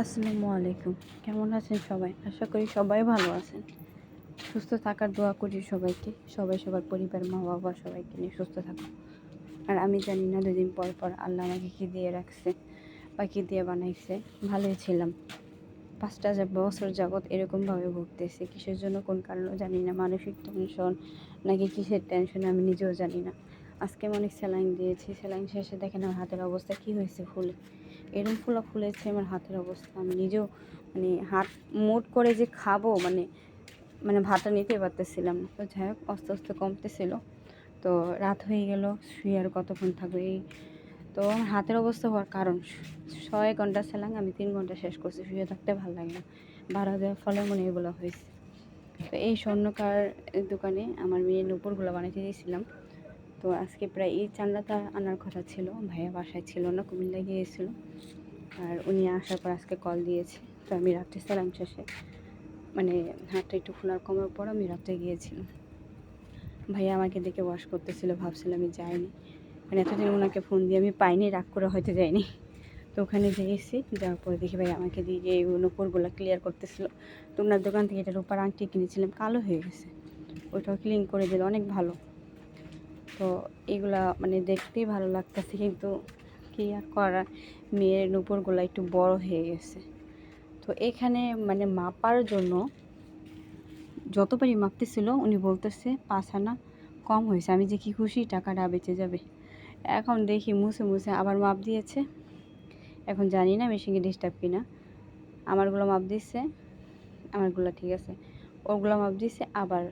আসসালামু আলাইকুম। কেমন আছেন সবাই? আশা করি সবাই ভালো আছেন। সুস্থ থাকার দোয়া করি সবাইকে। সবাই সবার পরিবার, মা-বাবা সবাইকে নিয়ে সুস্থ থাকুক। আর আমি জানি না ২ দিন পর পর আল্লাহ আমাকে কী দিয়ে রাখছে বা কী দিয়ে বানাইছে। ভালোই ছিলাম। ৫টা বছর যাবৎ এরকমভাবে ভুগতেছি। কিসের জন্য, কোন কারণেও জানি না। মানসিক টেনশন নাকি কিসের টেনশন আমি নিজেও জানি না। আজকে অনেক স্যালাইন দিয়েছি। স্যালাইন শেষে দেখেন আমার হাতের অবস্থা কী হয়েছে, ফুলে। এরকম ফুলেছে আমার হাতের অবস্থা। আমি নিজেও হাত মুট করে যে খাবো ভাতটা নিতে পারতেছিলাম না। তো যাই হোক, আস্তে আস্তে কমতেছিল। তো রাত হয়ে গেল, শুয়ে আর কতক্ষণ থাকবো এই। তো আমার হাতের অবস্থা হওয়ার কারণ ৬ ঘন্টা স্যালাইন আমি ৩ ঘন্টা শেষ করছি। শুয়ে থাকতে ভালো লাগে না, বাড়া দেওয়ার ফলে এগুলো হয়েছে। তো এই স্বর্ণকার দোকানে আমার মেয়ের নূপুরগুলো বানাইতে দিয়েছিলাম। তো আজকে প্রায় এই চান্দাটা আনার কথা ছিল, ভাইয়া বাসায় ছিল না, কুমিল্লা গিয়েছিল। আর উনি আসার পর আজকে কল দিয়েছে। তো আমি রাত্রে স্যালাইন শেষে হাতটা একটু ফোলার কমার পর আমি রাত্রে গিয়েছিলাম। ভাইয়া আমাকে দেখে ওয়াশ করতেছিল, ভাবছিল আমি যাইনি। এতদিন ওনাকে ফোন দিয়ে আমি পাইনি, রাগ করে হয়তো যাইনি। তো ওখানে গিয়েছি, যাওয়ার পরে দেখি ভাই আমাকে দিয়ে এই নূপুরগুলো ক্লিয়ার করতেছিল। তো ওনার দোকান থেকে এটা রূপার আংটি কিনেছিলাম, কালো হয়ে গেছে, ওইটাও ক্লিন করে দিল, অনেক ভালো। তো এগুলা দেখতেই ভালো লাগতেছে, কিন্তু কী আর করার, মেয়ের নূপুরগুলো একটু বড় হয়ে গেছে। তো এখানে মাপার জন্য যত পারি মাপতেছিল, উনি বলতেছে 5 আনা কম হয়েছে। আমি যে কি খুশি, টাকাটা বেঁচে যাবে। এখন দেখি মুছে আবার মাপ দিয়েছে। এখন জানি না মেশিনে ডিস্টার্ব কিনা। আমারগুলো মাপ দিচ্ছে, আমারগুলো ঠিক আছে, ওগুলো মাপ দিচ্ছে আবার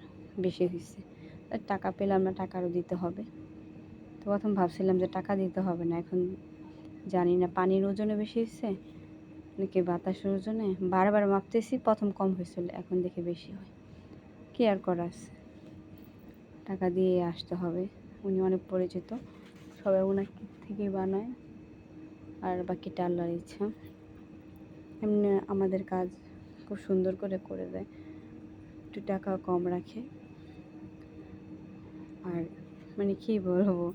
বেশি হয়েছে। টাকা পেলাম না, টাকা আরও দিতে হবে। তো প্রথম ভাবছিলাম যে টাকা দিতে হবে না, এখন জানি না পানির ওজনে বেশি হয়েছে নাকি বাতাসের ওজনে। বারবার মাপতেছি, প্রথম কম হয়েছিল, এখন দেখে বেশি হয়। কি আর করার আছে, টাকা দিয়ে আসতে হবে। উনি অনেক পরিচিত, সবাই ওনার থেকেই বানায়, আর বাকিটা আল্লাহর ইচ্ছা। এমনি আমাদের কাজ খুব সুন্দর করে দেয়, একটু টাকা কম রাখে। আর কী বলবো,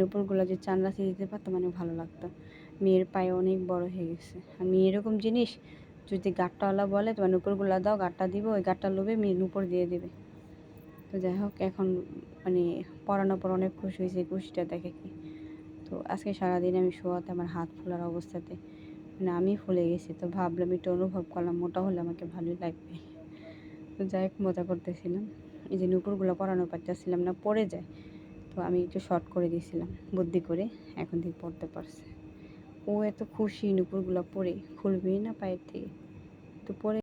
উপরগুলো যে চান্দাসি দিতে পারতো ভালো লাগতো। মেয়ের পায়ে অনেক বড় হয়ে গেছে। আমি এরকম জিনিস যদি গাঁটটাওয়ালা বলে তোমার উপরগুলো দাও, গাঁটটা দিব, ওই গাঁটটা লোভে মেয়ের উপর দিয়ে দেবে। তো যাই হোক, এখন পরানোর পর অনেক খুশি হয়েছে, খুশিটা দেখে কি। তো আজকে সারাদিন আমি শোয়াতে আমার হাত ফোলার অবস্থাতে আমি ফুলে গেছি। তো ভাবলাম, একটু অনুভব করলাম মোটা হলে আমাকে ভালোই লাগবে। তো যাই হোক, মজা করতেছিলাম। এই যে নূপুরগুলো পরানো পারতেছিলাম না, পড়ে যায়। তো আমি একটু শর্ট করে দিয়েছিলাম বুদ্ধি করে, এখন থেকে পড়তে পারছে। ও এত খুশি নূপুরগুলো পরে, খুলবেই না পায়ের থেকে। তো পরে